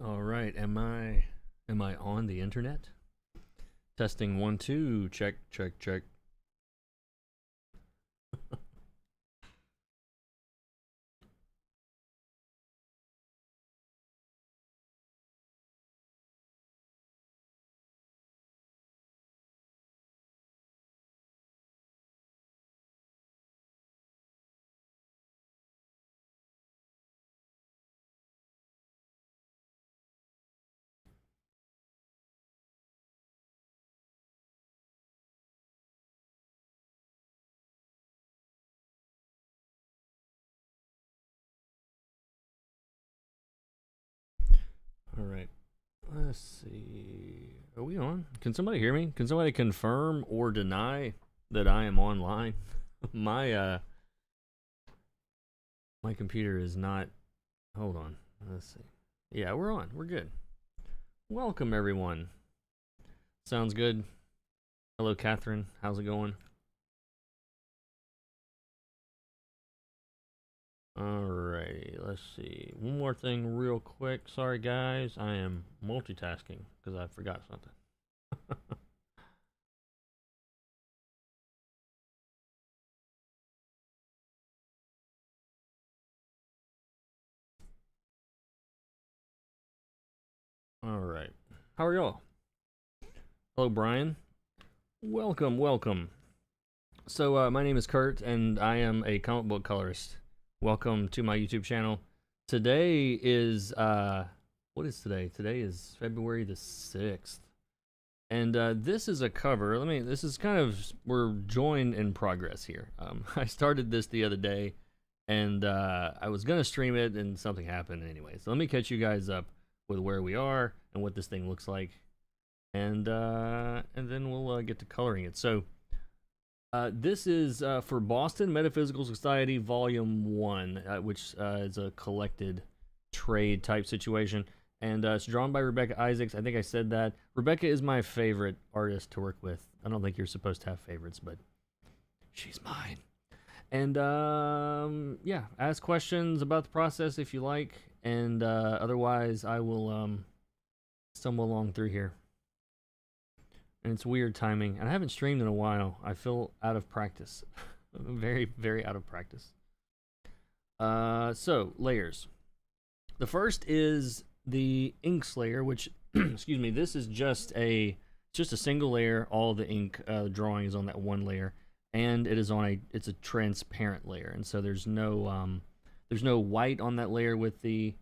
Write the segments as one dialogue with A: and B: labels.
A: All right, am I on the internet? Testing 1 2, check check check. All right, let's see. Are we on? Can somebody hear me? Can somebody confirm or deny that I am online? my my computer is not. Hold on. Let's see. Yeah, we're on. We're good. Welcome everyone. Sounds good. Hello, Catherine. How's it going? Alrighty, let's see. One more thing real quick. Sorry guys, I am multitasking because I forgot something. Alright. How are y'all? Hello, Brian. Welcome, welcome. So, my name is Kurt, and I am a comic book colorist. Welcome to my YouTube channel. Today is, what is today? Today is February the 6th. And this is a cover. This is kind of, we're joined in progress here. I started this the other day, and I was going to stream it, and something happened anyway. So let me catch you guys up with where we are and what this thing looks like. And then we'll get to coloring it. So this is for Boston Metaphysical Society Volume 1, which is a collected trade type situation. And it's drawn by Rebecca Isaacs. I think I said that. Rebecca is my favorite artist to work with. I don't think you're supposed to have favorites, but she's mine. And yeah, ask questions about the process if you like. And otherwise, I will stumble along through here. And it's weird timing. And I haven't streamed in a while. I feel out of practice. Very, very out of practice. So, layers. The first is the inks layer, which, excuse me, this is just a single layer. All the ink drawing is on that one layer, and it is on it's a transparent layer, and so there's no white on that layer with the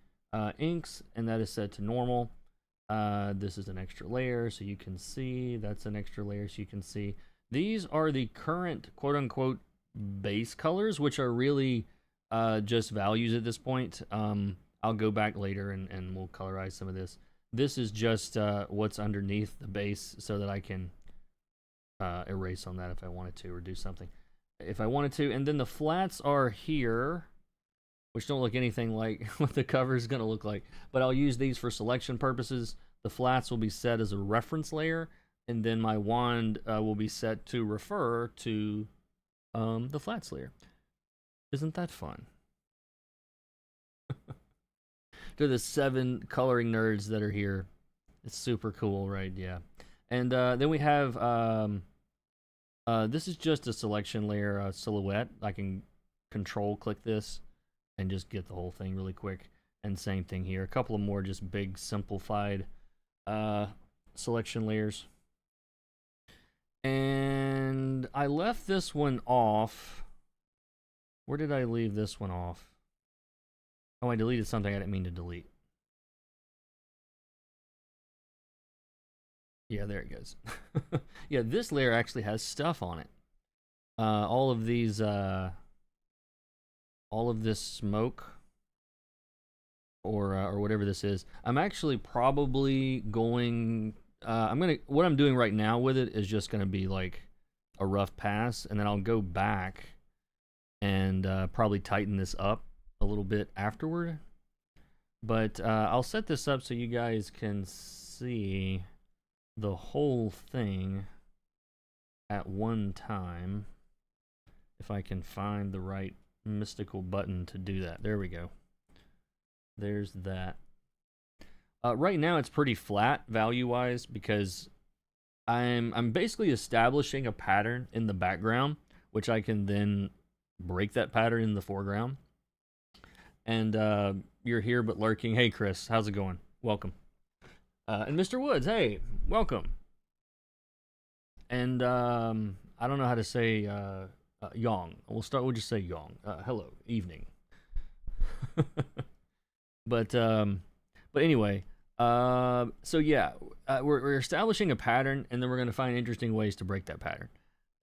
A: inks, and that is set to normal. This is an extra layer, so you can see. That's an extra layer, so you can see. These are the current quote-unquote base colors, which are really just values at this point. I'll go back later and we'll colorize some of this. This is just what's underneath the base so that I can erase on that if I wanted to, or do something if I wanted to. And then the flats are here, which don't look anything like what the cover is going to look like. But I'll use these for selection purposes. The flats will be set as a reference layer, and then my wand will be set to refer to the flats layer. Isn't that fun? To the 7 coloring nerds that are here. It's super cool, right? Yeah. And then we have, this is just a selection layer, silhouette. I can control click this and just get the whole thing really quick. And same thing here. A couple of more just big simplified selection layers. And I left this one off. Where did I leave this one off? Oh, I deleted something I didn't mean to delete. Yeah, there it goes. Yeah, this layer actually has stuff on it. All of these, all of this smoke, or whatever this is. I'm actually probably going. What I'm doing right now with it is just gonna be like a rough pass, and then I'll go back and probably tighten this up a little bit afterward. But I'll set this up so you guys can see the whole thing at one time. If I can find the right mystical button to do that. There we go. There's that. Right now it's pretty flat value-wise because I'm basically establishing a pattern in the background, which I can then break that pattern in the foreground. And you're here but lurking. Hey, Chris, how's it going? Welcome. And Mr. Woods, hey, welcome. And I don't know how to say Yong. We'll just say Yong. Hello, evening. but anyway, so yeah, we're establishing a pattern, and then we're going to find interesting ways to break that pattern.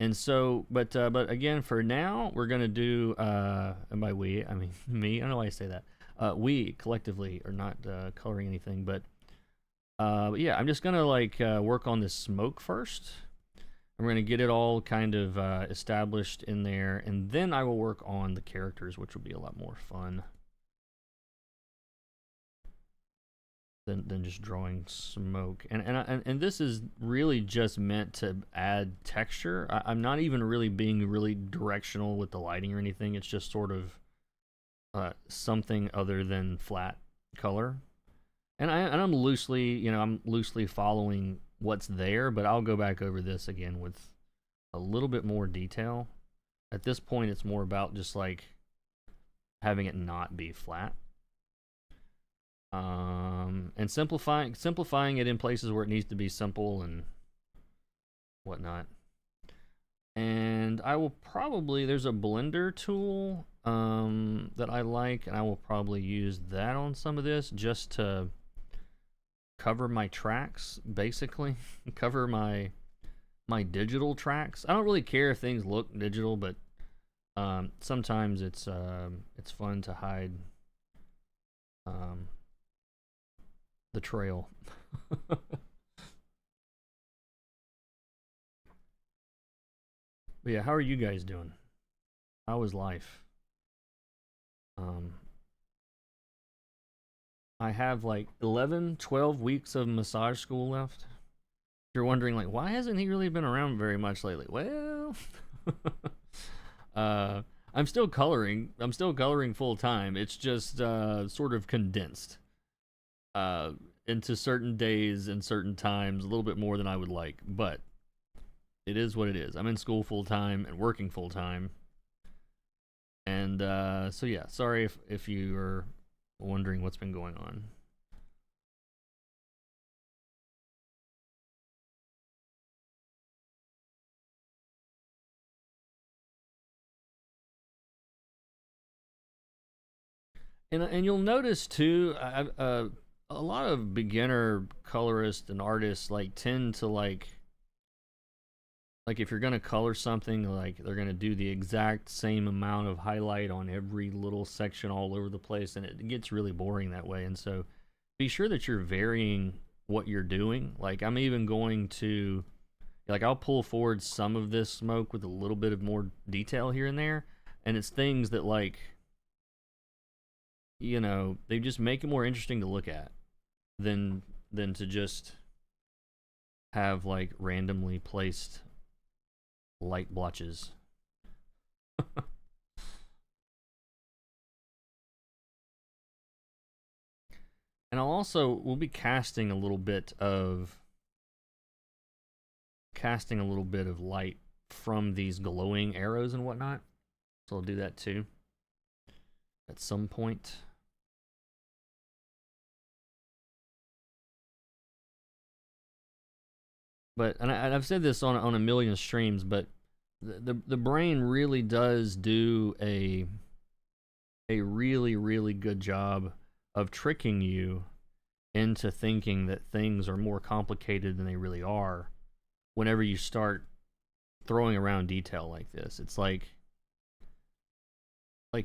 A: And so, but again, for now, we're going to do, and by we, I mean me. I don't know why I say that. We collectively are not coloring anything, but yeah, I'm just going to like work on this smoke first. I'm going to get it all kind of established in there, and then I will work on the characters, which will be a lot more fun than just drawing smoke. And this is really just meant to add texture. I'm not even really being really directional with the lighting or anything. It's just sort of something other than flat color. And I'm loosely following what's there, but I'll go back over this again with a little bit more detail. At this point, it's more about just like having it not be flat. And simplifying it in places where it needs to be simple and whatnot. And I will probably, there's a blender tool that I like, and I will probably use that on some of this just to cover my tracks, basically. Cover my digital tracks. I don't really care if things look digital, but sometimes it's fun to hide the trail. But yeah, how are you guys doing? How is life? I have like 11, 12 weeks of massage school left. You're wondering like, why hasn't he really been around very much lately? Well, I'm still coloring. I'm still coloring full time. It's just sort of condensed into certain days and certain times, a little bit more than I would like, but it is what it is. I'm in school full time and working full time. And so yeah, sorry if you are wondering what's been going on. And you'll notice too, a lot of beginner colorists and artists like tend to like if you're gonna color something, like they're gonna do the exact same amount of highlight on every little section all over the place, and it gets really boring that way. And so be sure that you're varying what you're doing. Like I'm even going to, like I'll pull forward some of this smoke with a little bit of more detail here and there, and it's things that like, you know, they just make it more interesting to look at than to just have like randomly placed light blotches. And we'll be casting a little bit of light from these glowing arrows and whatnot. So I'll do that too at some point. But and I've said this on a million streams, but the brain really does do a really, really good job of tricking you into thinking that things are more complicated than they really are whenever you start throwing around detail like this. It's like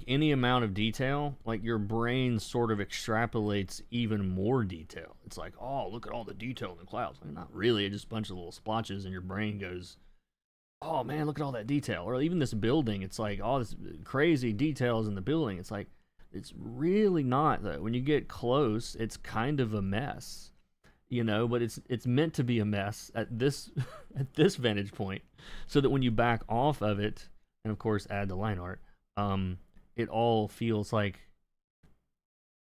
A: any amount of detail, like your brain sort of extrapolates even more detail. It's like, oh, look at all the detail in the clouds. Like, not really, it's just a bunch of little splotches, and your brain goes, oh man, look at all that detail. Or even this building, it's like all this crazy details in the building. It's like, it's really not though. When you get close, it's kind of a mess, you know, but it's meant to be a mess at this at this vantage point, so that when you back off of it, and of course add the line art, it all feels like,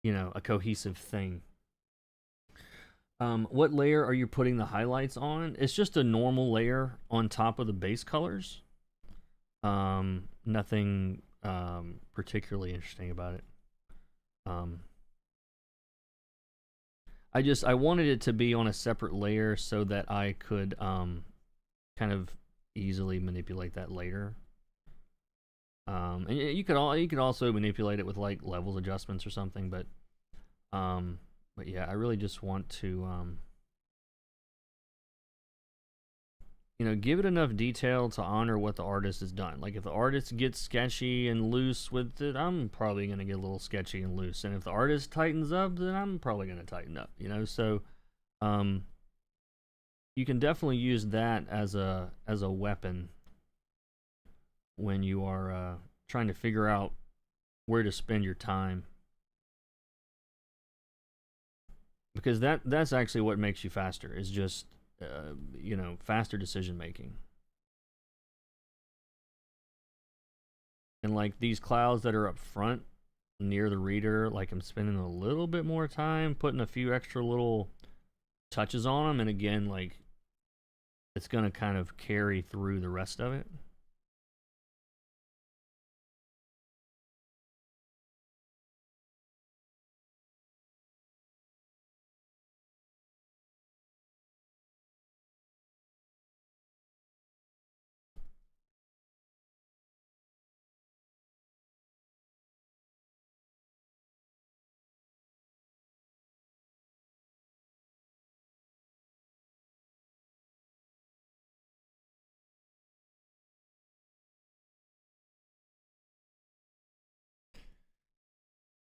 A: you know, a cohesive thing. What layer are you putting the highlights on? It's just a normal layer on top of the base colors. Nothing particularly interesting about it. I wanted it to be on a separate layer so that I could kind of easily manipulate that later. And you could also manipulate it with like levels adjustments or something, but yeah, I really just want to you know, give it enough detail to honor what the artist has done. Like if the artist gets sketchy and loose with it, I'm probably gonna get a little sketchy and loose. And if the artist tightens up, then I'm probably gonna tighten up. You know, so you can definitely use that as a weapon when you are trying to figure out where to spend your time, because that's actually what makes you faster. Is just you know, faster decision making. And like these clouds that are up front near the reader, like I'm spending a little bit more time putting a few extra little touches on them, and again, like it's gonna kind of carry through the rest of it.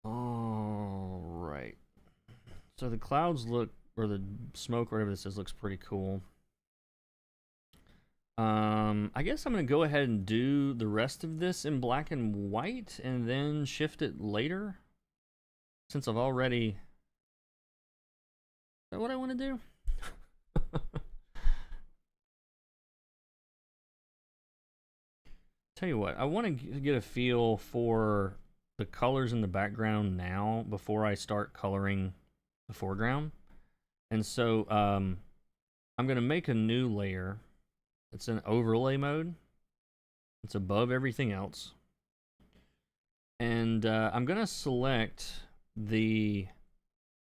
A: All right. So the clouds look, or the smoke, whatever this is, looks pretty cool. I guess I'm gonna go ahead and do the rest of this in black and white, and then shift it later. Since I've already, is that what I want to do? Tell you what, I want to get a feel for the colors in the background now before I start coloring the foreground. And so I'm going to make a new layer. It's in overlay mode. It's above everything else. And I'm going to select the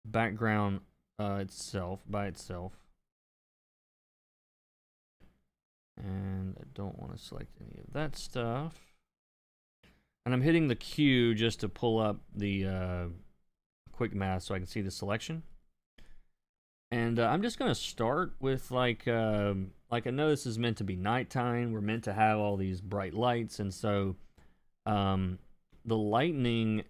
A: background itself, by itself. And I don't want to select any of that stuff. And I'm hitting the Q just to pull up the quick math so I can see the selection. And I'm just going to start with like I know this is meant to be nighttime. We're meant to have all these bright lights. And so the lightning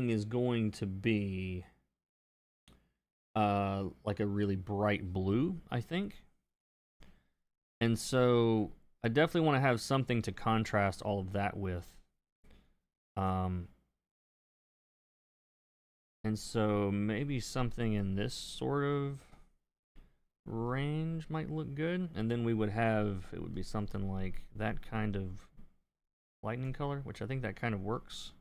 A: is going to be like a really bright blue, I think. And so I definitely want to have something to contrast all of that with. And so maybe something in this sort of range might look good. And then we would have, it would be something like that kind of lightning color, which I think that kind of works.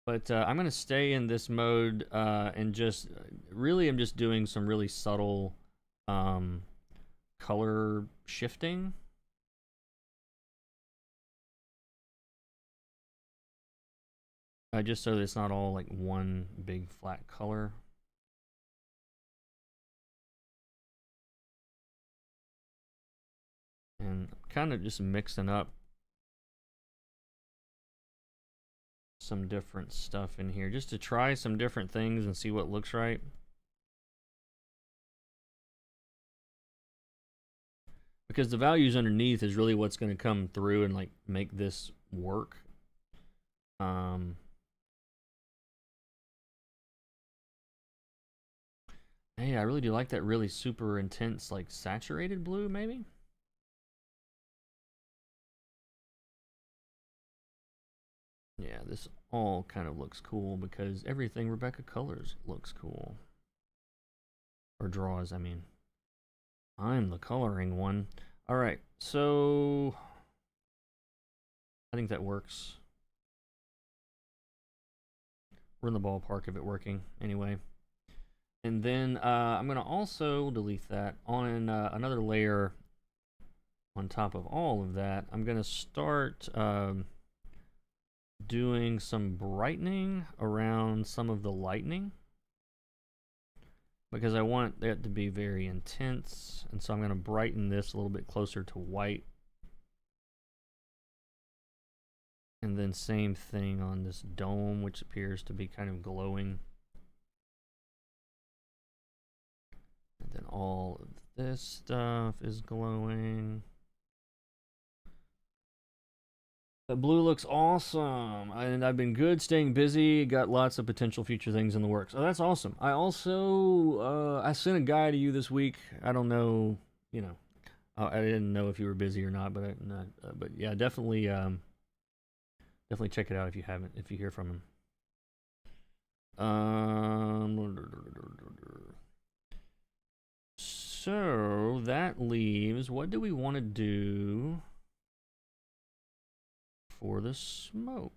A: But I'm going to stay in this mode and just, really I'm just doing some really subtle color shifting. Just so that it's not all like one big flat color. And kind of just mixing up some different stuff in here just to try some different things and see what looks right. Because the values underneath is really what's going to come through and like make this work. Hey, I really do like that really super intense, like saturated blue, maybe? Yeah, this all kind of looks cool because everything Rebecca colors looks cool. Or draws, I mean. I'm the coloring one. Alright, so I think that works. we're in the ballpark of it working anyway. And then I'm going to also delete that on another layer on top of all of that. I'm going to start doing some brightening around some of the lightning, because I want that to be very intense, and so I'm going to brighten this a little bit closer to white. And then same thing on this dome, which appears to be kind of glowing. And then all of this stuff is glowing. The blue looks awesome, and I've been good staying busy. Got lots of potential future things in the works. Oh, that's awesome. I also I sent a guy to you this week. I don't know, you know, I didn't know if you were busy or not, but but yeah, definitely definitely check it out if you haven't, if you hear from him. So that leaves, what do we want to do for the smoke?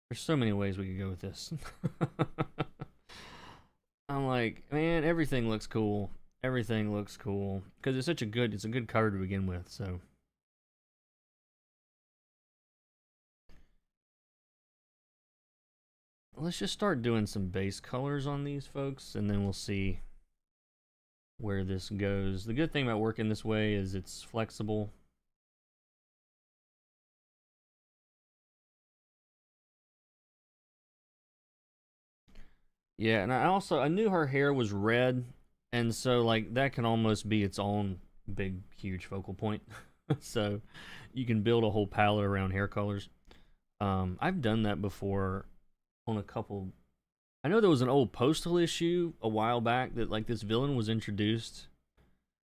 A: There's so many ways we could go with this. I'm like, man, everything looks cool. Everything looks cool because it's a good cover to begin with. So let's just start doing some base colors on these folks, and then we'll see where this goes. The good thing about working this way is it's flexible. Yeah, and I knew her hair was red, and so like that can almost be its own big huge focal point. So you can build a whole palette around hair colors. I've done that before on a couple. I know there was an old Postal issue a while back that like this villain was introduced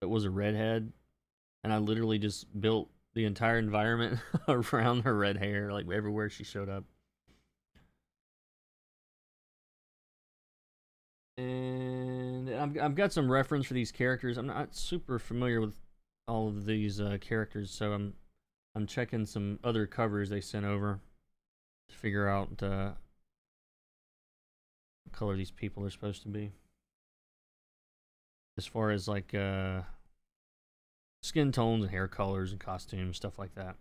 A: that was a redhead, and I literally just built the entire environment around her red hair, like everywhere she showed up. And I've got some reference for these characters. I'm not super familiar with all of these characters, so I'm checking some other covers they sent over to figure out what color these people are supposed to be. As far as like skin tones and hair colors and costumes, stuff like that.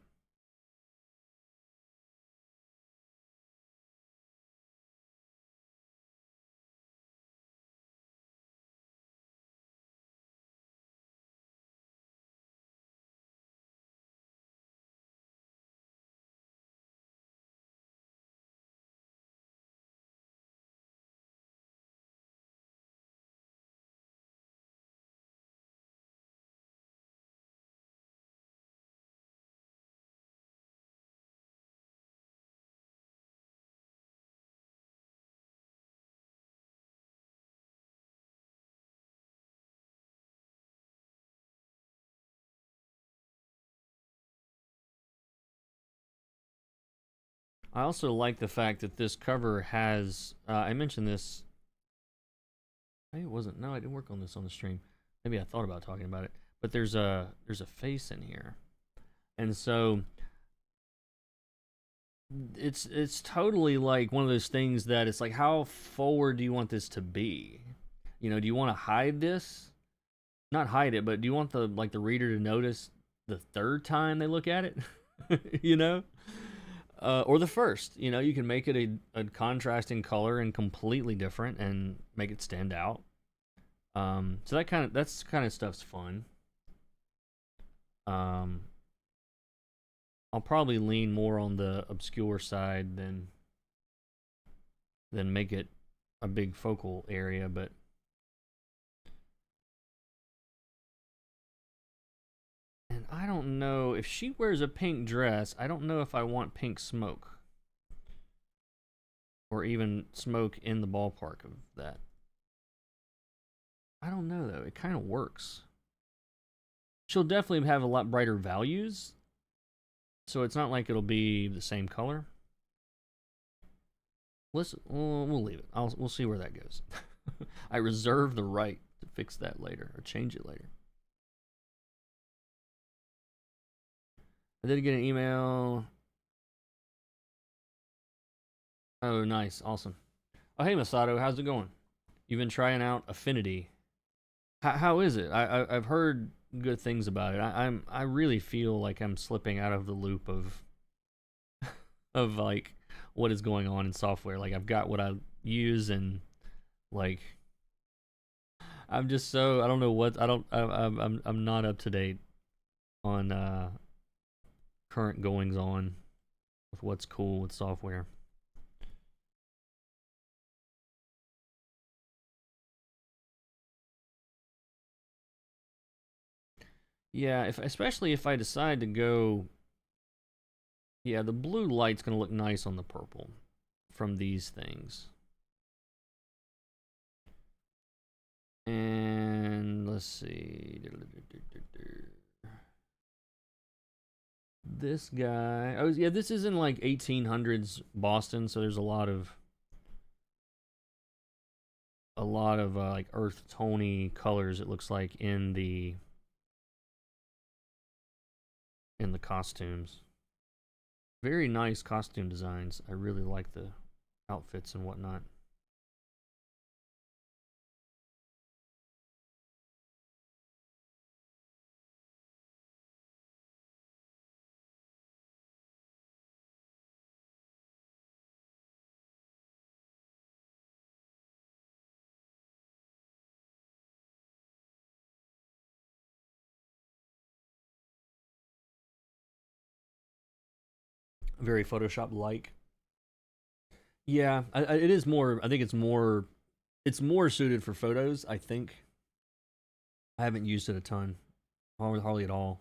A: I also like the fact that this cover has, I mentioned this, maybe it wasn't, no, I didn't work on this on the stream. Maybe I thought about talking about it, but there's a face in here. And so it's totally like one of those things that it's like, how forward do you want this to be? You know, do you want to hide this? Not hide it, but do you want the reader to notice the third time they look at it? You know? Or the first, you know, you can make it a contrasting color and completely different and make it stand out. So that's kind of stuff's fun. I'll probably lean more on the obscure side than make it a big focal area, but and I don't know if she wears a pink dress. I don't know if I want pink smoke. or even smoke in the ballpark of that. I don't know though. It kind of works. She'll definitely have a lot brighter values, so it's not like it'll be the same color. We'll leave it. We'll see where that goes. I reserve the right to fix that later or change it later. I did get an email. Oh, nice. Awesome. Oh, hey, Masato. How's it going? You've been trying out Affinity. How is it? I've heard good things about it. I really feel like I'm slipping out of the loop of like what is going on in software. Like I've got what I use and like I'm just so I don't know what I'm not up to date on current goings on with what's cool with software. Yeah, especially if I decide to go, yeah, the blue light's gonna look nice on the purple from these things. And let's see. This guy. Oh yeah, this is in like 1800s Boston, so there's a lot of like earth tony colors. It looks like in the costumes. Very nice costume designs. I really like the outfits and whatnot. Very Photoshop like. Yeah, it is more. I think it's more. It's more suited for photos. I think. I haven't used it a ton, hardly at all.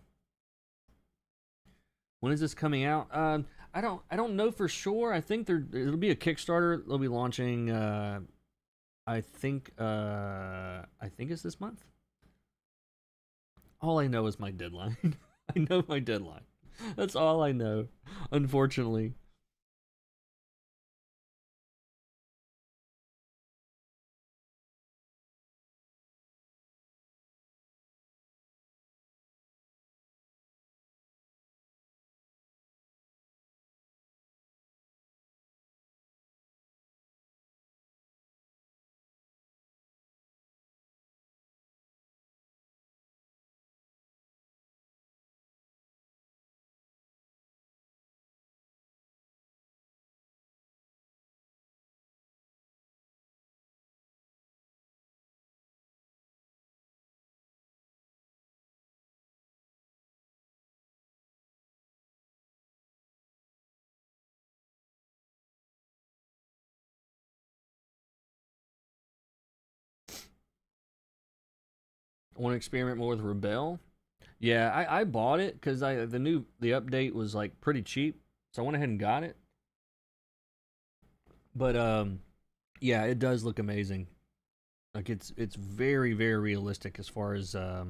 A: When is this coming out? I don't know for sure. I think it'll be a Kickstarter. They'll be launching. I think it's this month. All I know is my deadline. I know my deadline. That's all I know. Unfortunately. I want to experiment more with Rebel. Yeah, I bought it because the update was like pretty cheap, so I went ahead and got it. But yeah, it does look amazing. Like it's very realistic as far as the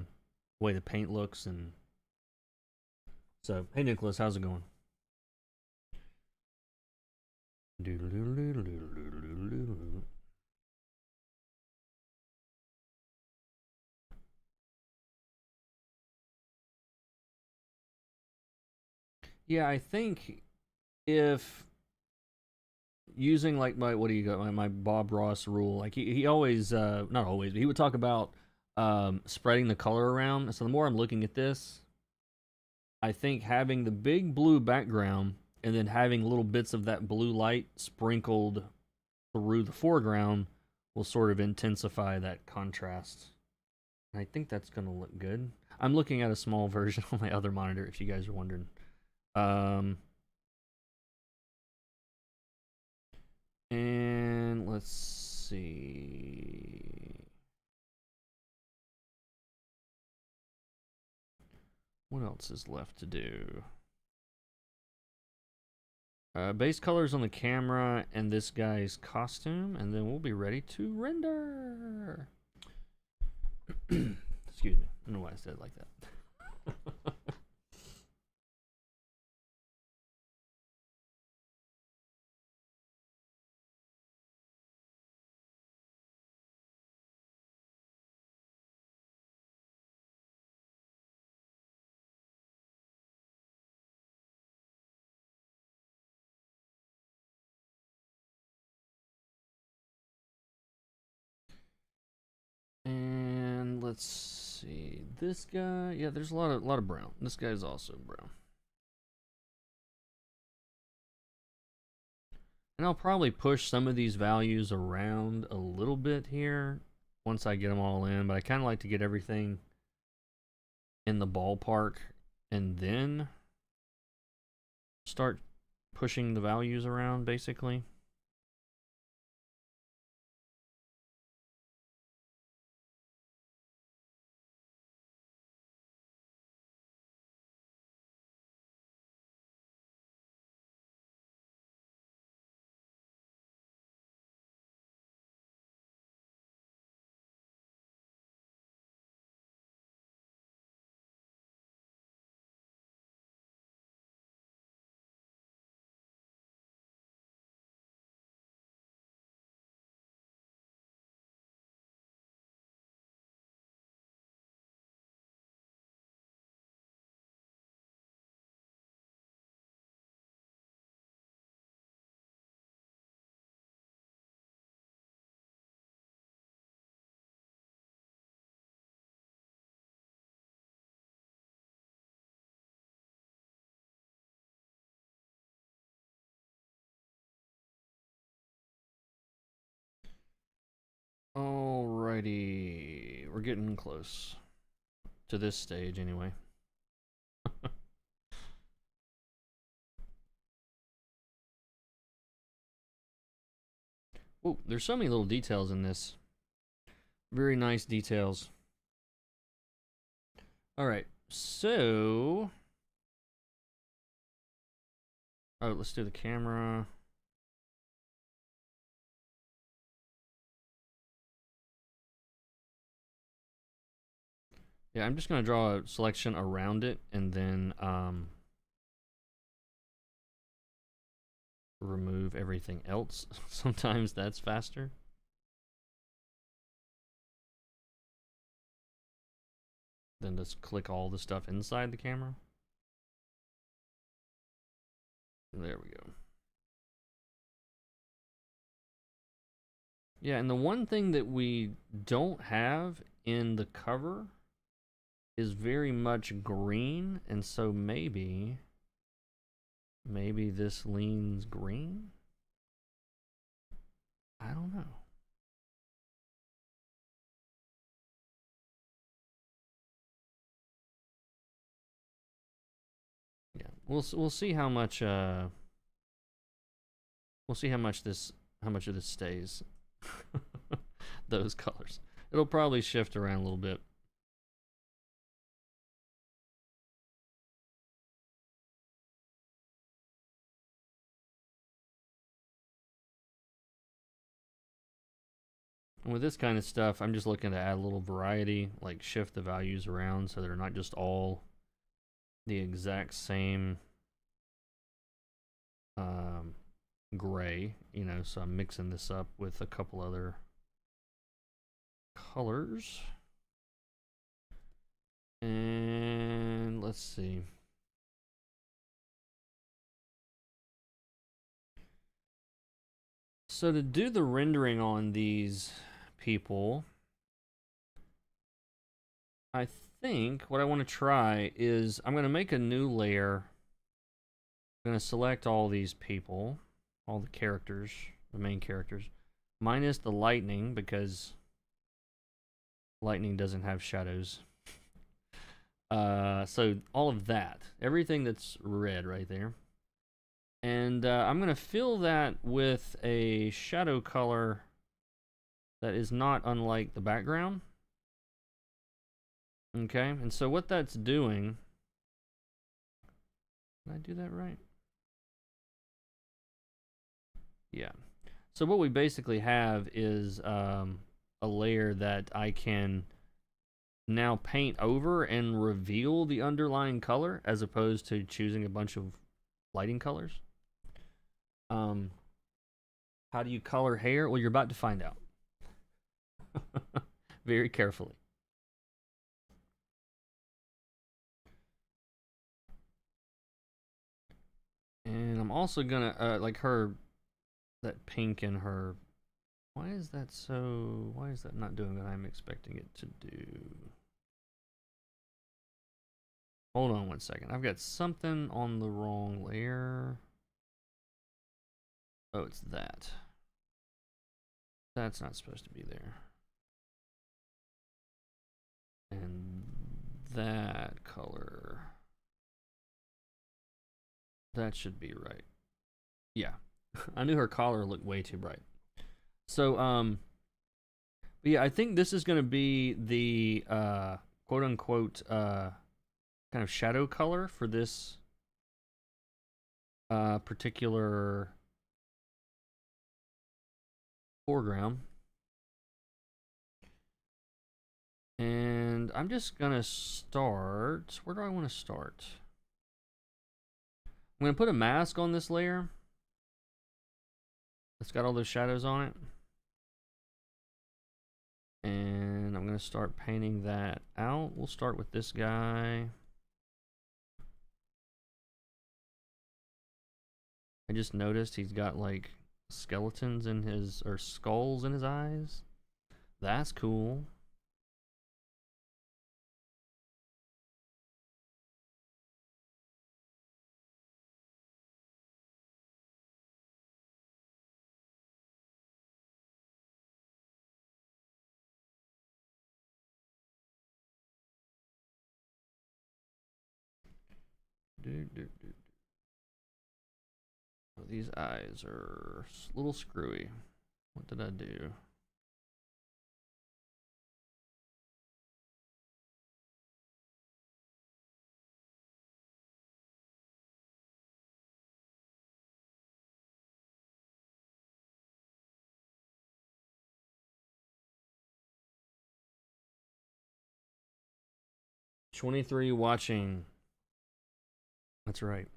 A: way the paint looks and so. Hey Nicholas, how's it going? Yeah, I think if using like my what do you got my Bob Ross rule, like he always not always, but he would talk about spreading the color around. So the more I'm looking at this, I think having the big blue background and then having little bits of that blue light sprinkled through the foreground will sort of intensify that contrast. And I think that's going to look good. I'm looking at a small version on my other monitor if you guys are wondering. And let's see. What else is left to do? Base colors on the camera and this guy's costume, and then we'll be ready to render. Excuse me. I don't know why I said it like that. And let's see. This guy, yeah, there's a lot of brown. This guy's also brown. And I'll probably push some of these values around a little bit here once I get them all in, but I kind of like to get everything in the ballpark and then start pushing the values around, basically. Alrighty, we're getting close to this stage anyway. Oh, there's so many little details in this. Very nice details. Alright, so... Oh, let's do the camera. Yeah, I'm just going to draw a selection around it and then remove everything else. Sometimes that's faster. Then just click all the stuff inside the camera. There we go. Yeah, and the one thing that we don't have in the cover is very much green, and so maybe this leans green? I don't know. Yeah, we'll see how much we'll see how much of this stays. Those colors. It'll probably shift around a little bit. And with this kind of stuff, I'm just looking to add a little variety, like shift the values around so they're not just all the exact same gray, you know, so I'm mixing this up with a couple other colors. And let's see. So to do the rendering on these people, I think what I want to try is I'm going to make a new layer. I'm going to select all these people, all the characters, the main characters, minus the lightning because lightning doesn't have shadows. So all of that, everything that's red right there. And I'm going to fill that with a shadow color that is not unlike the background. Okay, and so what that's doing... Did I do that right? Yeah. So what we basically have is a layer that I can now paint over and reveal the underlying color as opposed to choosing a bunch of lighting colors. Um, how do you color hair? Well, you're about to find out very carefully. And I'm also gonna like her, that pink in her. Why is that so? Why is that not doing what I'm expecting it to do? Hold on one second. I've got something on the wrong layer. Oh, it's that. That's not supposed to be there. And that color. That should be right. Yeah. I knew her collar looked way too bright. So, but yeah, I think this is going to be the quote unquote kind of shadow color for this particular foreground. And I'm just going to start. Where do I want to start? I'm going to put a mask on this layer. It's got all those shadows on it. And I'm going to start painting that out. We'll start with this guy. I just noticed he's got like skeletons in his, or skulls in his eyes. That's cool. Oh, these eyes are a little screwy. What did I do? "23 watching." That's right.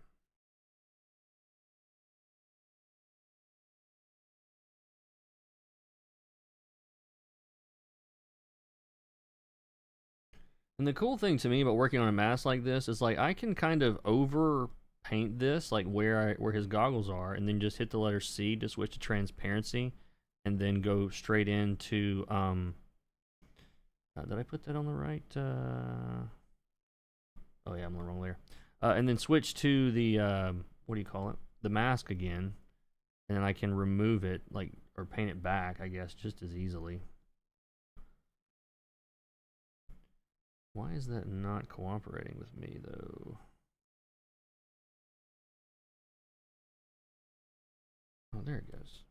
A: And the cool thing to me about working on a mask like this is like I can kind of over paint this like where his goggles are, and then just hit the letter C to switch to transparency, and then go straight into did I put that on the right? Oh yeah, I'm on the wrong layer. And then switch to the what do you call it? The mask again, and then I can remove it like or paint it back, I guess, just as easily. Why is that not cooperating with me though? Oh, there it goes.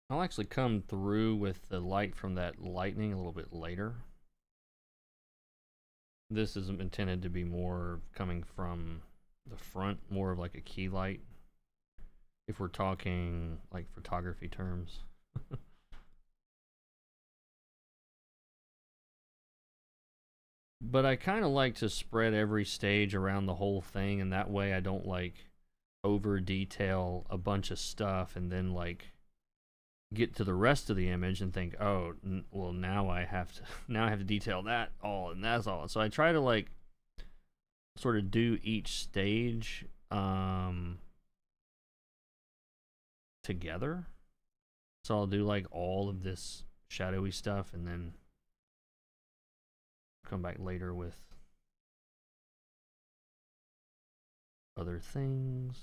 A: I'll actually come through with the light from that lightning a little bit later. This is intended to be more coming from the front, more of like a key light, if we're talking like photography terms. But I kind of like to spread every stage around the whole thing, and that way I don't like over detail a bunch of stuff and then like get to the rest of the image and think, oh, well, now I have to detail that all, and that's all. So I try to like sort of do each stage together. So I'll do like all of this shadowy stuff and then come back later with other things.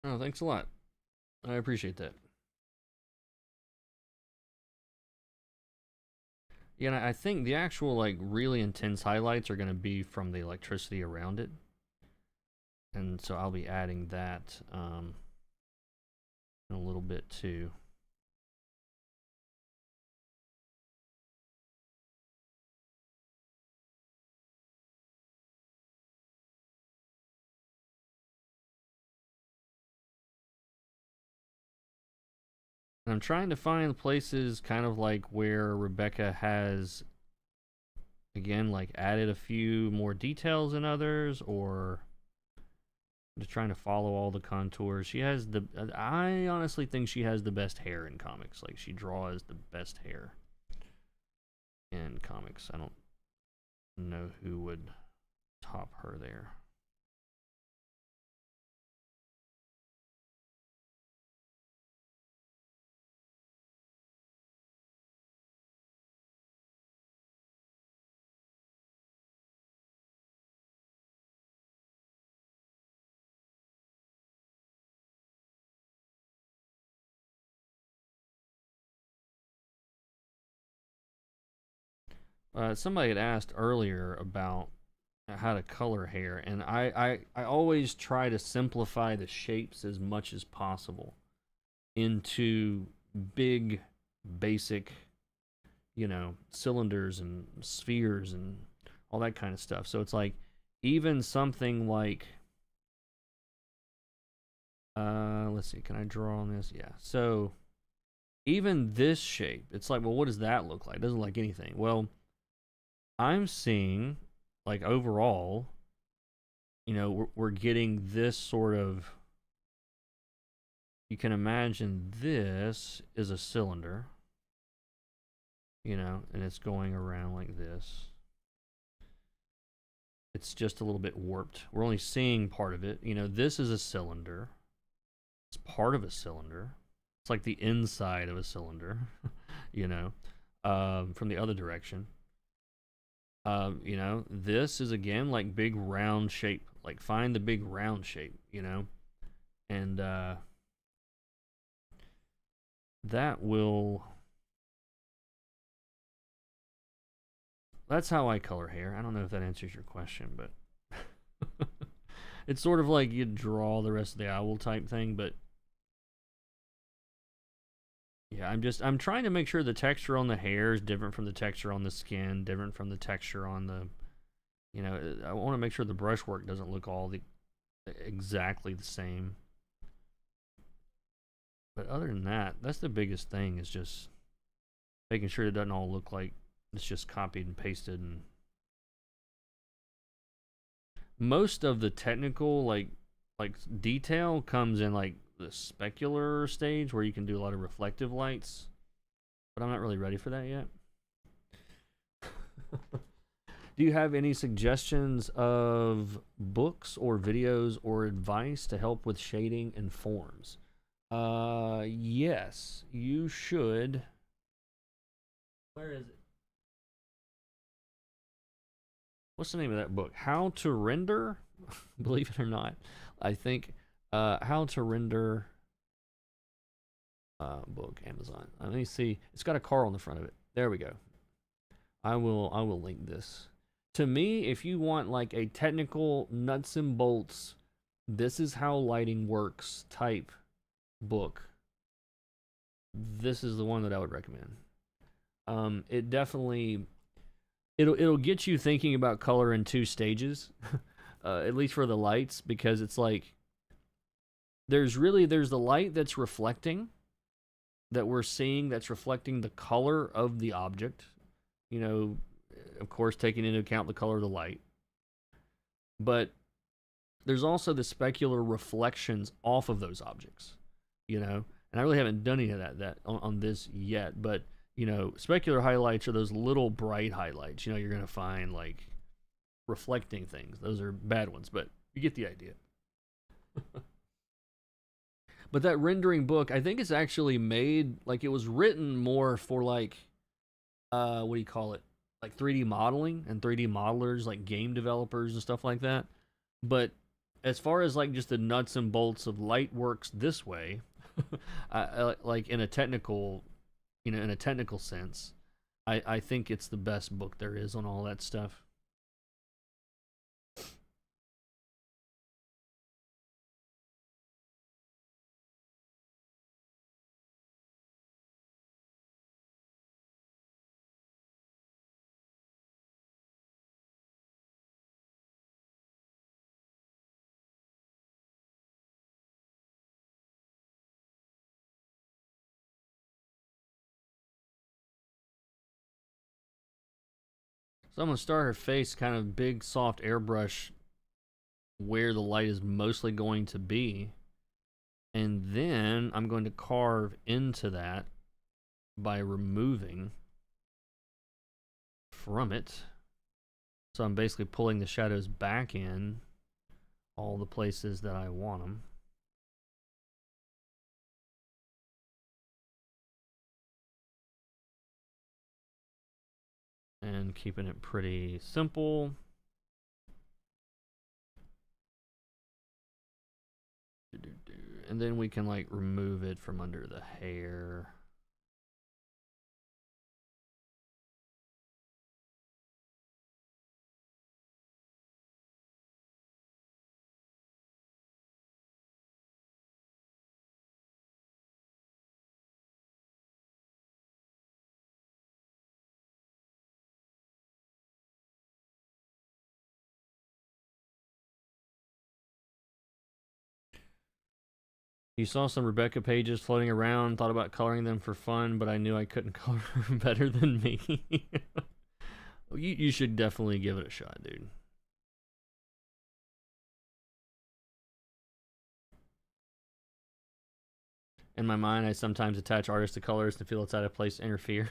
A: Oh, thanks a lot. I appreciate that. Yeah, and I think the actual like really intense highlights are going to be from the electricity around it, and so I'll be adding that in a little bit too. And I'm trying to find places kind of like where Rebecca has, again, like added a few more details than others, or just trying to follow all the contours. She has I honestly think she has the best hair in comics. Like, she draws the best hair in comics. I don't know who would top her there. Somebody had asked earlier about how to color hair, and I always try to simplify the shapes as much as possible into big, basic, cylinders and spheres and all that kind of stuff. So it's like, even something like, let's see, can I draw on this? Yeah. So even this shape, it's like, well, what does that look like? It doesn't look like anything. Well, I'm seeing, like, overall, you know, we're getting this sort of, you can imagine this is a cylinder, you know, and it's going around like this. It's just a little bit warped. We're only seeing part of it. You know, this is a cylinder. It's part of a cylinder. It's like the inside of a cylinder, you know, from the other direction. You know, this is again like big round shape. Like find the big round shape, you know, and that will. That's how I color hair. I don't know if that answers your question, but it's sort of like you draw the rest of the owl type thing, but yeah, I'm trying to make sure the texture on the hair is different from the texture on the skin, different from the texture on the, you know, I want to make sure the brushwork doesn't look all exactly the same. But other than that, that's the biggest thing, is just making sure it doesn't all look like it's just copied and pasted. And most of the technical like detail comes in like the specular stage, where you can do a lot of reflective lights, but I'm not really ready for that yet. Do you have any suggestions of books or videos or advice to help with shading and forms? Yes, you should. Where is it? What's the name of that book? How to Render? Believe it or not, I think How to Render book, Amazon. Let me see. It's got a car on the front of it. There we go. I will link this. To me, if you want like a technical nuts and bolts, this is how lighting works type book, this is the one that I would recommend. It definitely it'll get you thinking about color in two stages, at least for the lights, because it's like there's the light that's reflecting, that we're seeing, that's reflecting the color of the object. You know, of course, taking into account the color of the light. But there's also the specular reflections off of those objects, you know. And I really haven't done any of that on this yet, but you know, specular highlights are those little bright highlights. You know, you're gonna find like reflecting things. Those are bad ones, but you get the idea. But that rendering book, I think it's actually made, like, it was written more for like what do you call it? Like 3D modeling and 3D modelers, like game developers and stuff like that. But as far as like just the nuts and bolts of light works this way, like in a technical, you know, in a technical sense, I think it's the best book there is on all that stuff. So I'm gonna start her face kind of big, soft airbrush where the light is mostly going to be, and then I'm going to carve into that by removing from it. So I'm basically pulling the shadows back in all the places that I want them. And keeping it pretty simple. And then we can like remove it from under the hair. You saw some Rebecca pages floating around, thought about coloring them for fun, but I knew I couldn't color better than me. You should definitely give it a shot, dude. In my mind, I sometimes attach artists to colors to feel it's out of place to interfere.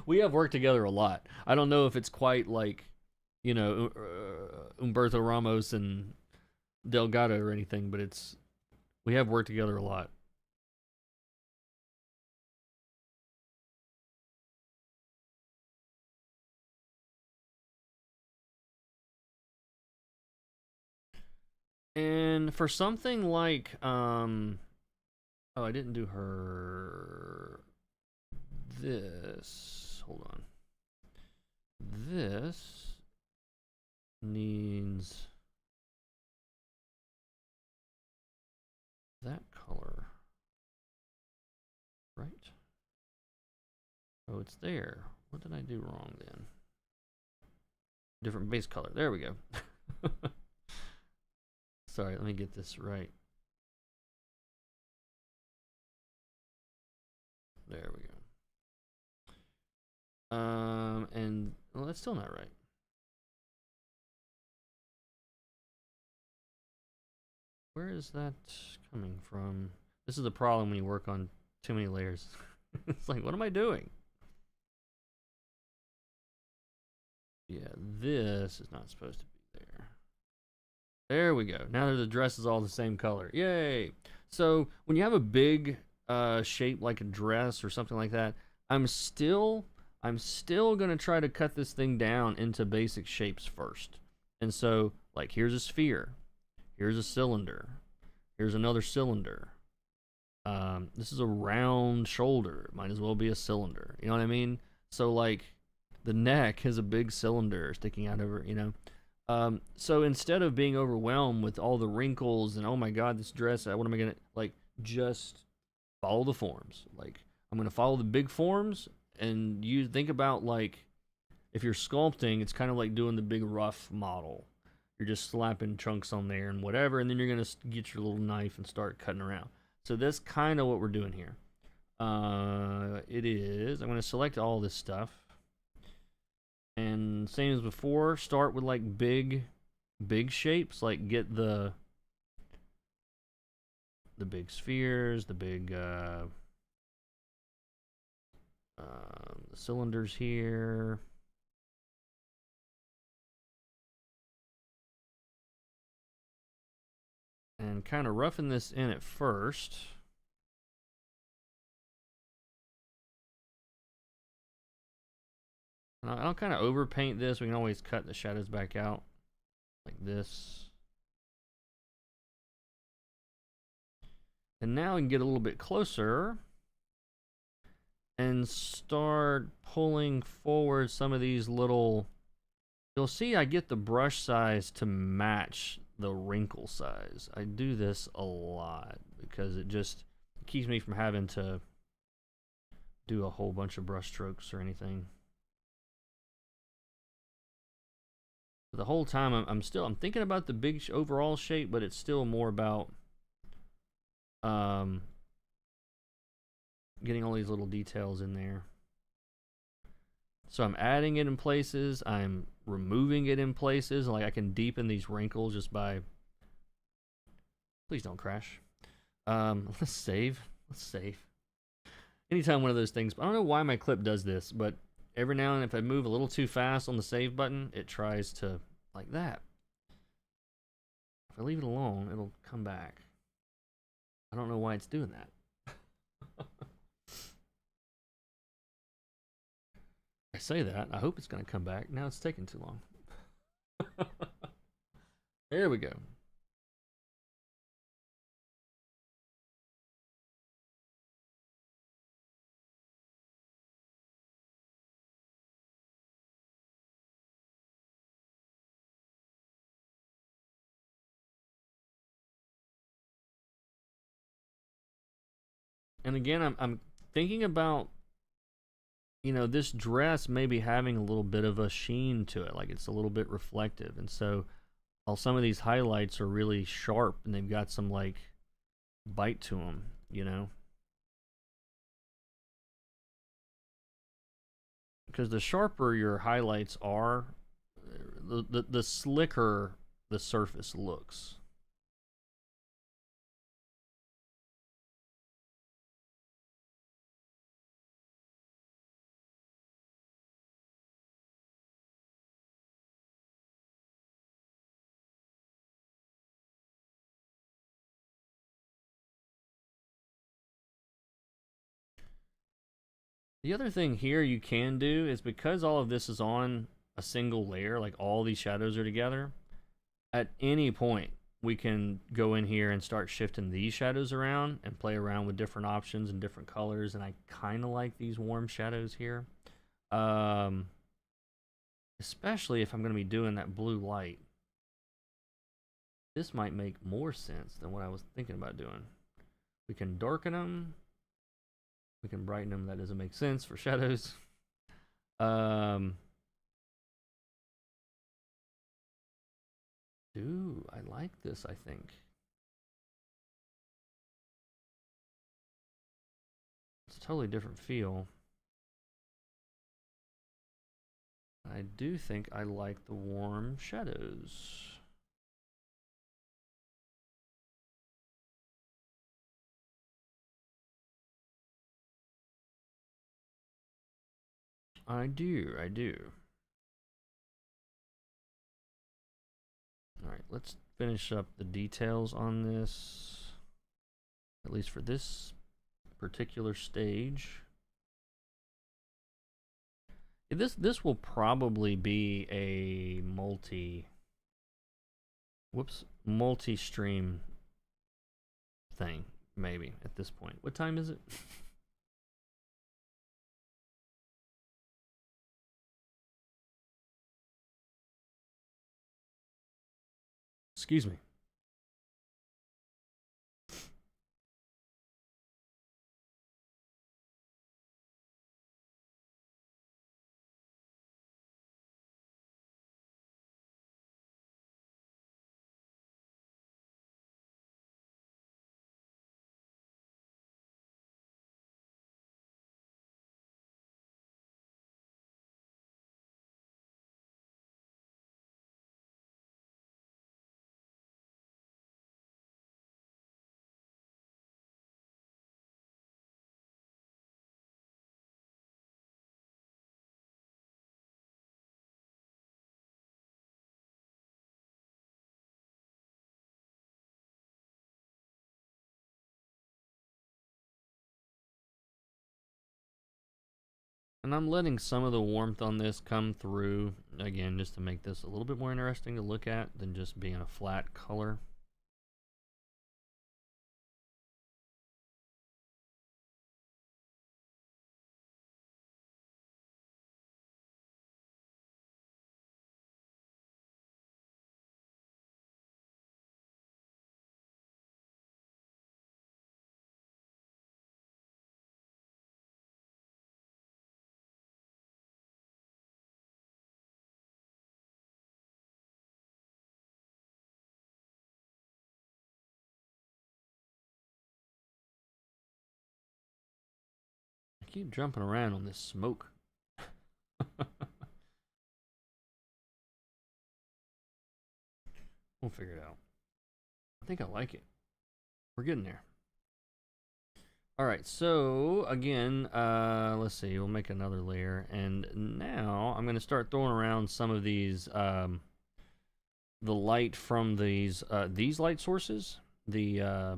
A: We have worked together a lot. I don't know if it's quite like, you know, Humberto Ramos and Delgado or anything, but we have worked together a lot. And for something like, oh, I didn't do her this. Hold on. This needs that color, right? Oh, it's there. What did I do wrong then? Different base color. There we go. Sorry, let me get this right. There we go. And well, that's still not right. Where is that coming from? This is the problem when you work on too many layers. It's like, what am I doing? Yeah, this is not supposed to be there. There we go. Now the dress is all the same color. Yay! So when you have a big shape like a dress or something like that, I'm still gonna try to cut this thing down into basic shapes first. And so, like, here's a sphere, here's a cylinder, here's another cylinder. This is a round shoulder. Might as well be a cylinder. You know what I mean? So like, the neck has a big cylinder sticking out over. You know. So instead of being overwhelmed with all the wrinkles and oh my god, this dress, what am I gonna like? Just follow the forms. Like, I'm gonna follow the big forms, and you think about like, if you're sculpting, it's kind of like doing the big rough model. You're just slapping chunks on there and whatever, and then you're gonna get your little knife and start cutting around. So that's kind of what we're doing here. It is. I'm gonna select all this stuff. And same as before, start with like big shapes, like get the big spheres, the big the cylinders here. And kind of roughing this in at first. I'll kind of overpaint this. We can always cut the shadows back out like this. And now we can get a little bit closer and start pulling forward some of these little... You'll see I get the brush size to match the wrinkle size. I do this a lot because it just keeps me from having to do a whole bunch of brush strokes or anything. The whole time I'm thinking about the big overall shape, but it's still more about getting all these little details in there. So I'm adding it in places, I'm removing it in places, like I can deepen these wrinkles just by... Please don't crash. Let's save. Anytime one of those things, I don't know why my clip does this, but every now and then if I move a little too fast on the save button, it tries to, like that. If I leave it alone, it'll come back. I don't know why it's doing that. I say that, I hope it's going to come back. Now it's taking too long. There we go. And again, I'm thinking about, you know, this dress maybe having a little bit of a sheen to it, like it's a little bit reflective. And so while some of these highlights are really sharp and they've got some like bite to them, you know? Because the sharper your highlights are, the slicker the surface looks. The other thing here you can do is, because all of this is on a single layer, like all these shadows are together, at any point we can go in here and start shifting these shadows around and play around with different options and different colors. And I kind of like these warm shadows here, especially if I'm going to be doing that blue light. This might make more sense than what I was thinking about doing. We can darken them, we can brighten them. That doesn't make sense for shadows. Ooh, I like this, I think. It's a totally different feel. I do think I like the warm shadows. I do. Alright, let's finish up the details on this, at least for this particular stage. This will probably be a multi-stream thing, maybe, at this point. What time is it? Excuse me. And I'm letting some of the warmth on this come through, again, just to make this a little bit more interesting to look at than just being a flat color. I keep jumping around on this smoke. We'll figure it out. I think I like it. We're getting there. All right, so again, let's see. We'll make another layer, and now I'm going to start throwing around some of these, the light from these light sources. The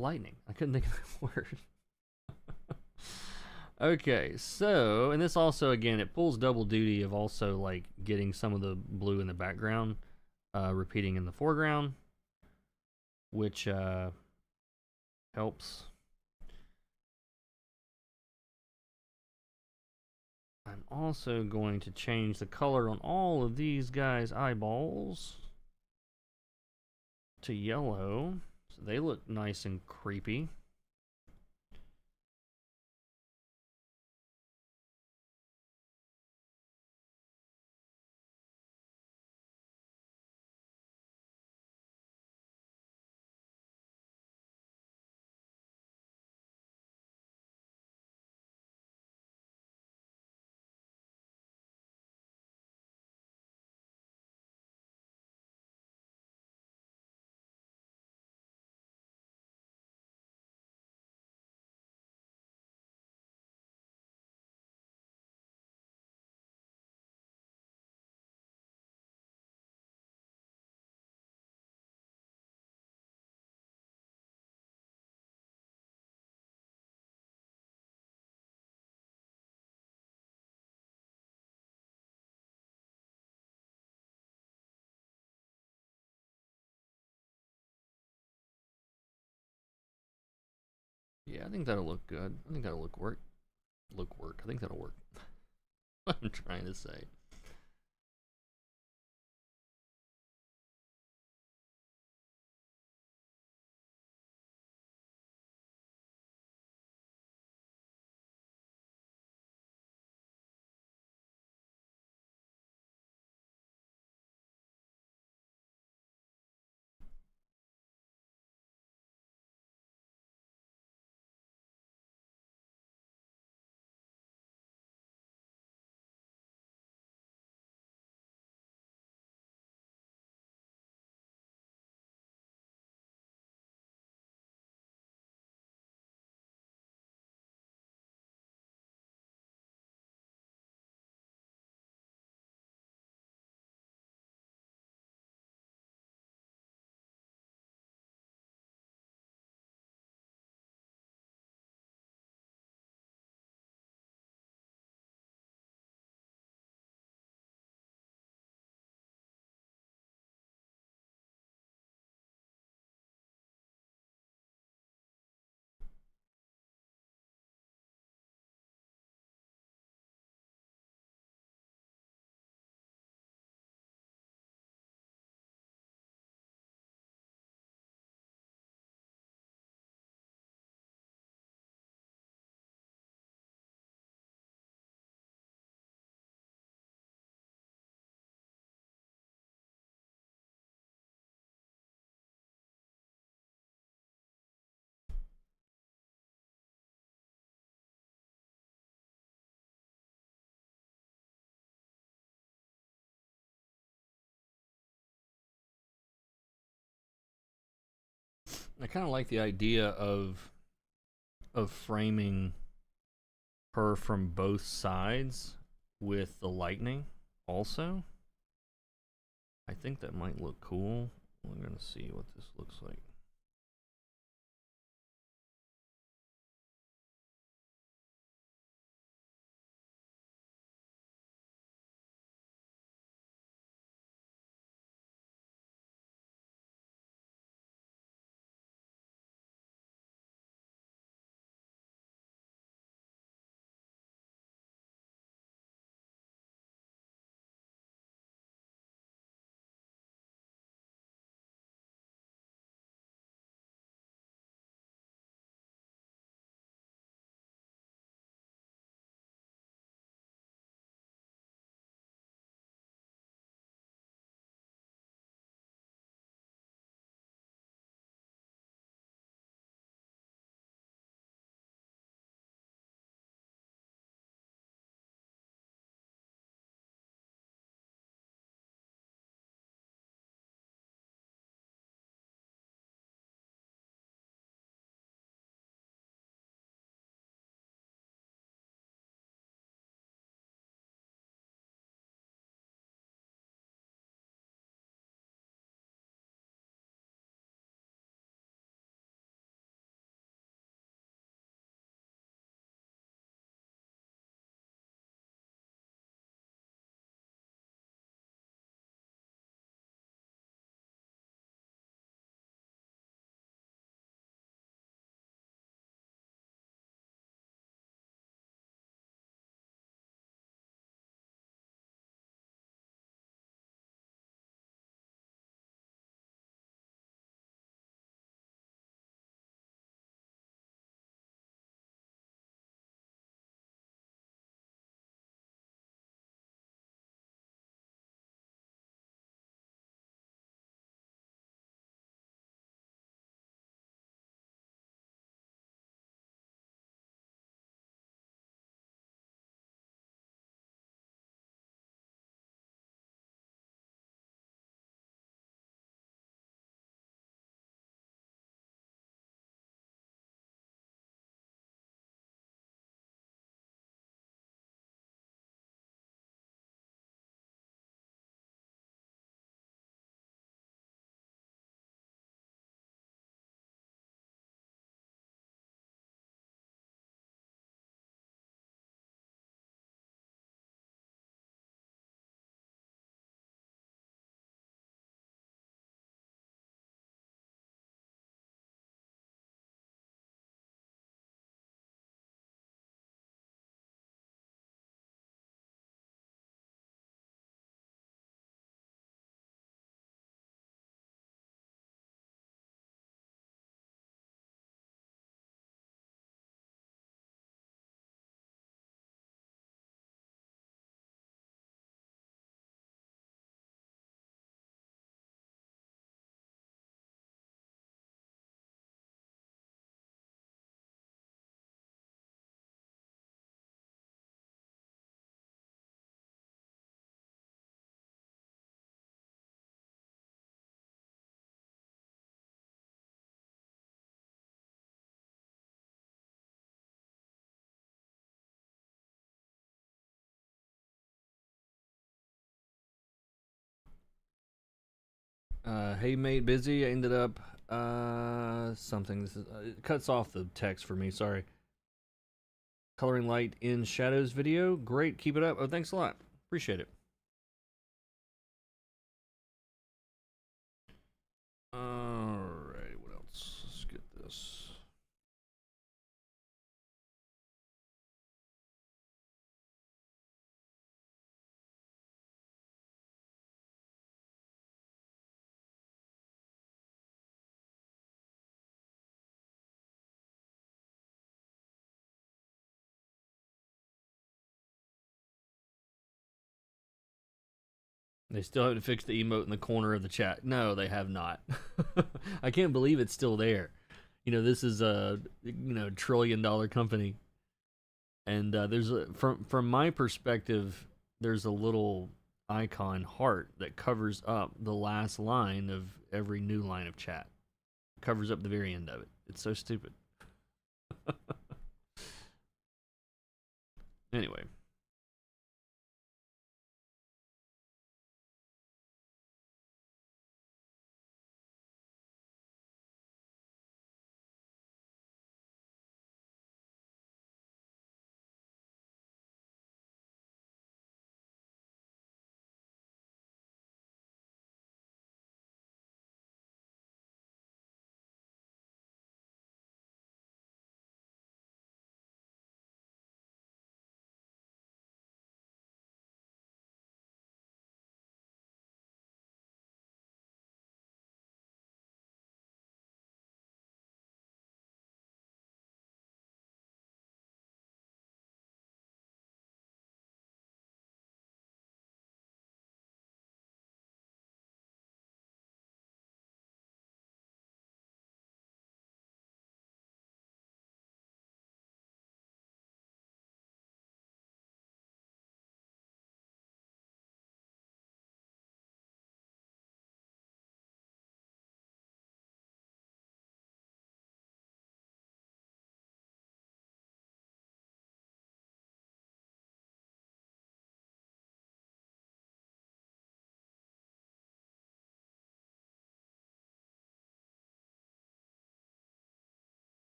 A: lightning. I couldn't think of the word. Okay, so, and this also, again, it pulls double duty of also like getting some of the blue in the background, repeating in the foreground, which helps. I'm also going to change the color on all of these guys' eyeballs to yellow, so they look nice and creepy. Yeah, I think that'll look good. I think that'll work. I think that'll work. What I'm trying to say. I kind of like the idea of framing her from both sides with the lightning also. I think that might look cool. We're gonna see what this looks like. Hey mate, busy. I ended up something. This is it cuts off the text for me. Sorry. Coloring light in shadows video. Great, keep it up. Oh, thanks a lot. Appreciate it. Alright, what else? Let's get this. They still haven't fixed the emote in the corner of the chat. No, they have not. I can't believe it's still there. You know, this is a $1 trillion company, and there's from my perspective, there's a little icon heart that covers up the last line of every new line of chat. It covers up the very end of it. It's so stupid. Anyway.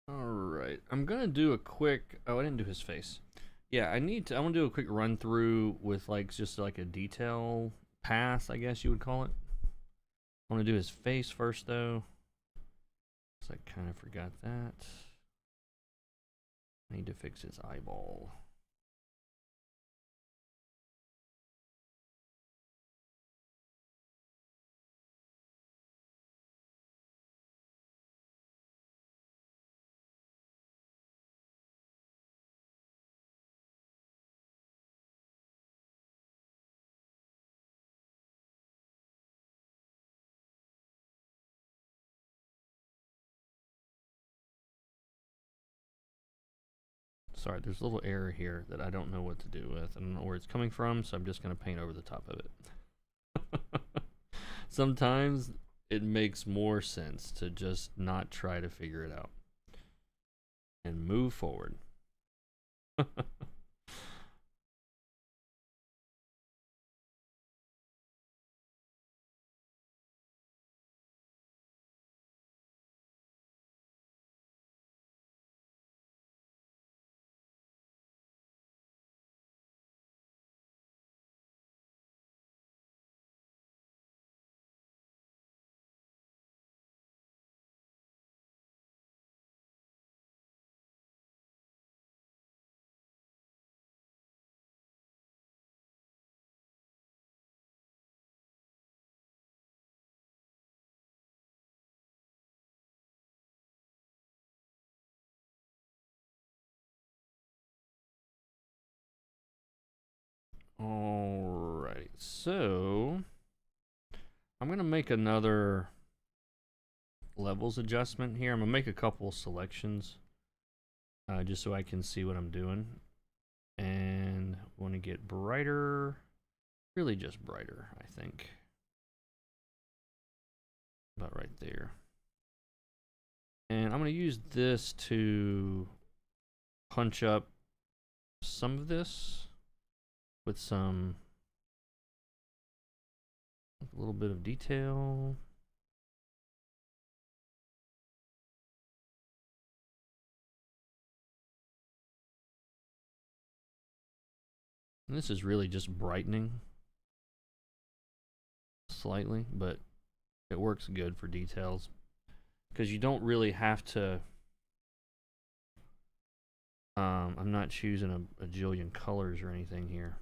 A: Alright, I'm gonna do a quick. Oh, I didn't do his face. Yeah, I want to do a quick run through with like just like a detail pass, I guess you would call it. I want to do his face first though. So I kind of forgot that. I need to fix his eyeball. Sorry, there's a little error here that I don't know what to do with. I don't know where it's coming from, so I'm just going to paint over the top of it. Sometimes it makes more sense to just not try to figure it out and move forward. Alrighty, so I'm gonna make another levels adjustment here. I'm gonna make a couple selections just so I can see what I'm doing. And want to get brighter. Really just brighter, I think. About right there. And I'm going to use this to punch up some of this with some, a little bit of detail. And this is really just brightening slightly, but it works good for details because you don't really have to. I'm not choosing a jillion colors or anything here.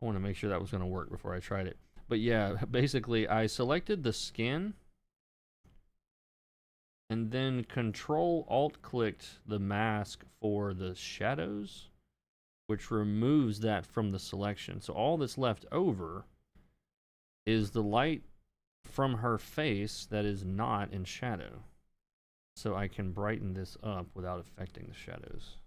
A: I want to make sure that was going to work before I tried it. But yeah, basically I selected the skin and then Control Alt clicked the mask for the shadows, which removes that from the selection. So all that's left over is the light from her face that is not in shadow. So I can brighten this up without affecting the shadows.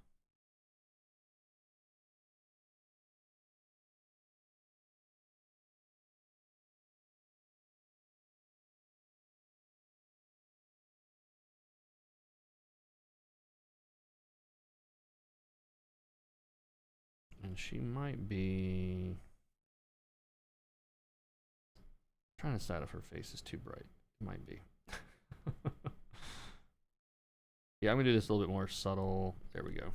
A: And she might be... I'm trying to decide if her face is too bright. It might be. Yeah, I'm going to do this a little bit more subtle. There we go.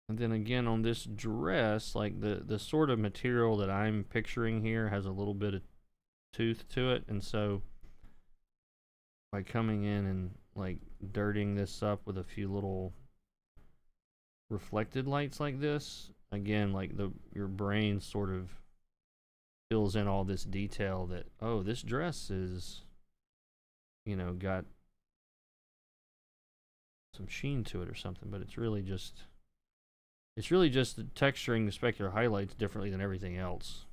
A: And then again on this dress, like the sort of material that I'm picturing here has a little bit of tooth to it. And so by coming in and like dirtying this up with a few little reflected lights like this, again, like your brain sort of fills in all this detail that, oh, this dress is, you know, got some sheen to it or something, but it's really just texturing the specular highlights differently than everything else.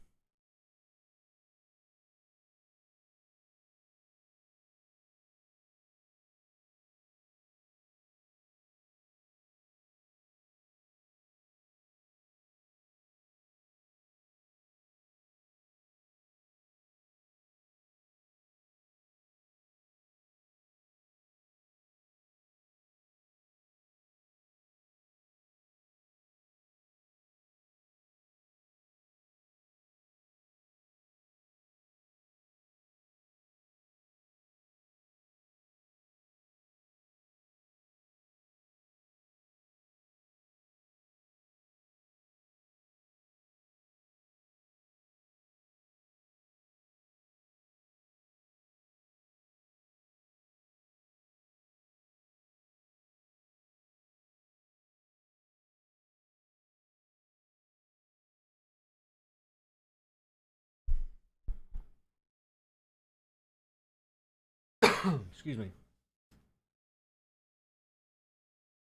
A: Excuse me.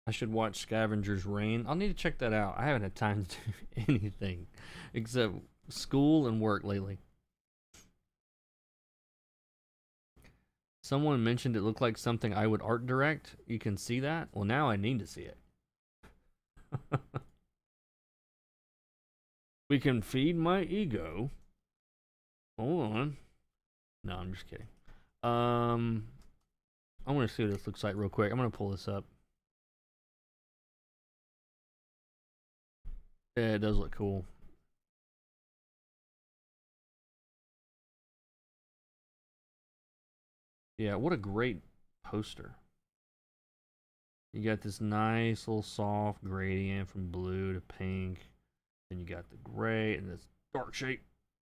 A: I should watch Scavenger's Reign. I'll need to check that out. I haven't had time to do anything except school and work lately. Someone mentioned it looked like something I would art direct. You can see that? Well, now I need to see it. We can feed my ego. Hold on. No, I'm just kidding. I want to see what this looks like real quick. I'm going to pull this up. Yeah, it does look cool. Yeah, what a great poster. You got this nice little soft gradient from blue to pink. Then you got the gray and this dark shape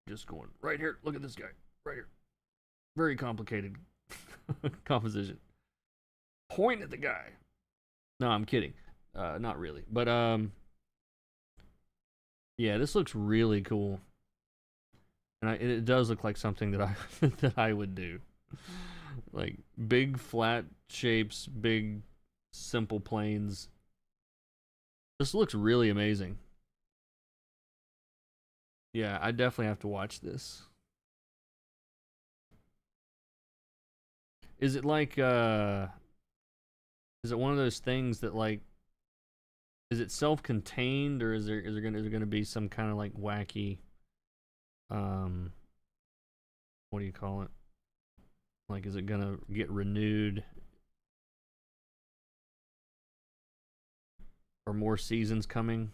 A: just going right here. Look at this guy right here. Very complicated composition. Point at the guy. No, I'm kidding. Not really. But yeah, this looks really cool. And it does look like something that I that I would do. Like big flat shapes, big simple planes. This looks really amazing. Yeah, I definitely have to watch this. Is it like is it one of those things that like is it self-contained or is there gonna be some kind of like wacky um what do you call it? Like is it gonna get renewed or more seasons coming?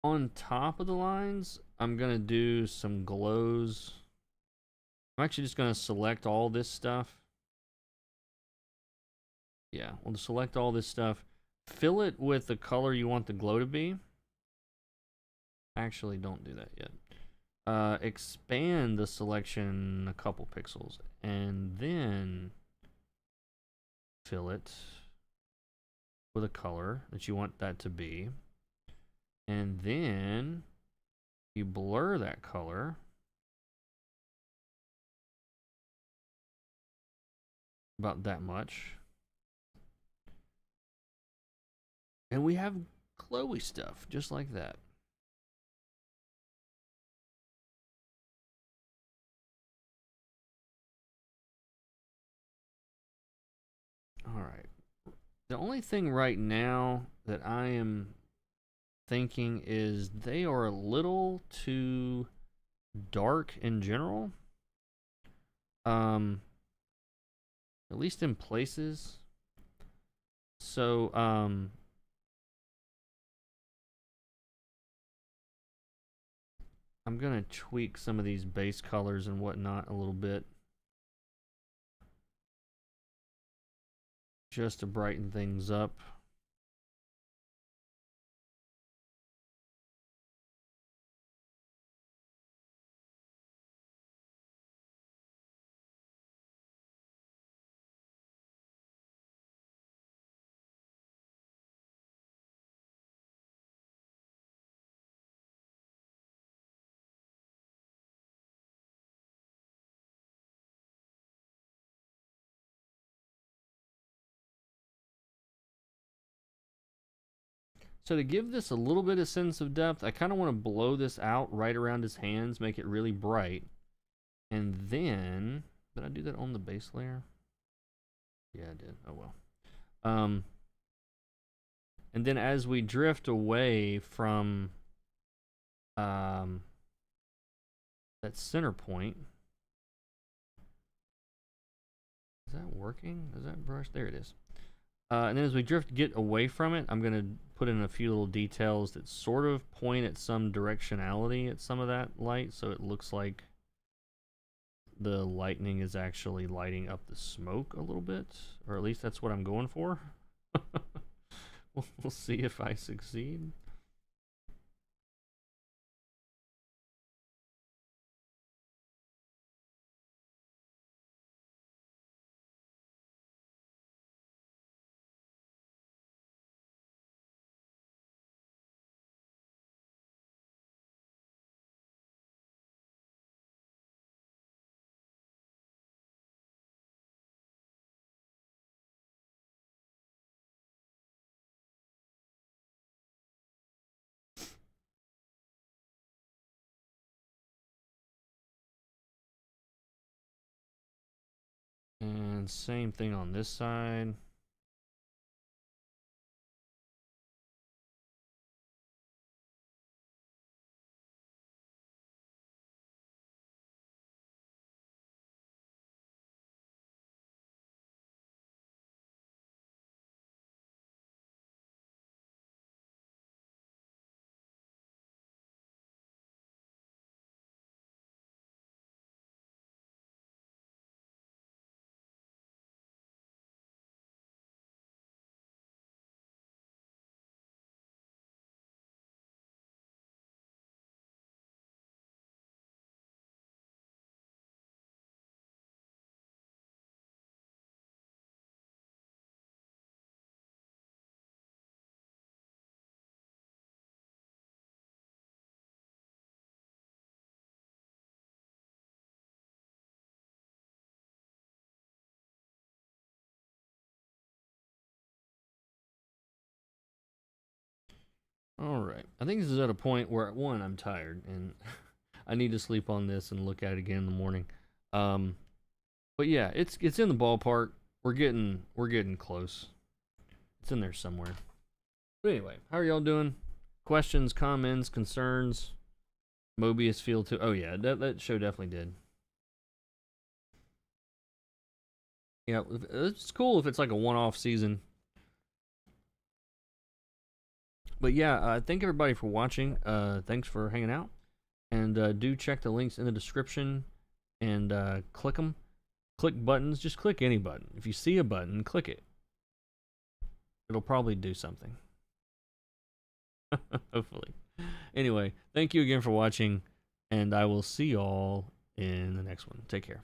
A: On top of the lines, I'm gonna do some glows. I'm actually just gonna select all this stuff. Yeah, we'll select all this stuff. Fill it with the color you want the glow to be. Actually, don't do that yet. Expand the selection a couple pixels, and then fill it with a color that you want that to be. And then you blur that color. About that much. And we have glowy stuff, just like that. Alright. The only thing right now that I am thinking is they are a little too dark in general. At least in places. So, I'm gonna tweak some of these base colors and whatnot a little bit. Just to brighten things up. So to give this a little bit of sense of depth, I kind of want to blow this out right around his hands, make it really bright. And then, did I do that on the base layer? Yeah, I did. Oh well. And then as we drift away from that center point, is that working? Is that brush? There it is. And then as we get away from it, I'm going to put in a few little details that sort of point at some directionality at some of that light, so it looks like the lightning is actually lighting up the smoke a little bit, or at least that's what I'm going for. We'll see if I succeed. And same thing on this side. All right. I think this is at a point where, one, I'm tired and I need to sleep on this and look at it again in the morning. But yeah, it's in the ballpark. We're getting close. It's in there somewhere. But anyway, how are y'all doing? Questions, comments, concerns? Mobius Field 2. Oh yeah, that show definitely did. Yeah, it's cool if it's like a one-off season. But yeah, thank everybody for watching. Thanks for hanging out. And do check the links in the description and click them. Click buttons. Just click any button. If you see a button, click it. It'll probably do something. Hopefully. Anyway, thank you again for watching, and I will see y'all in the next one. Take care.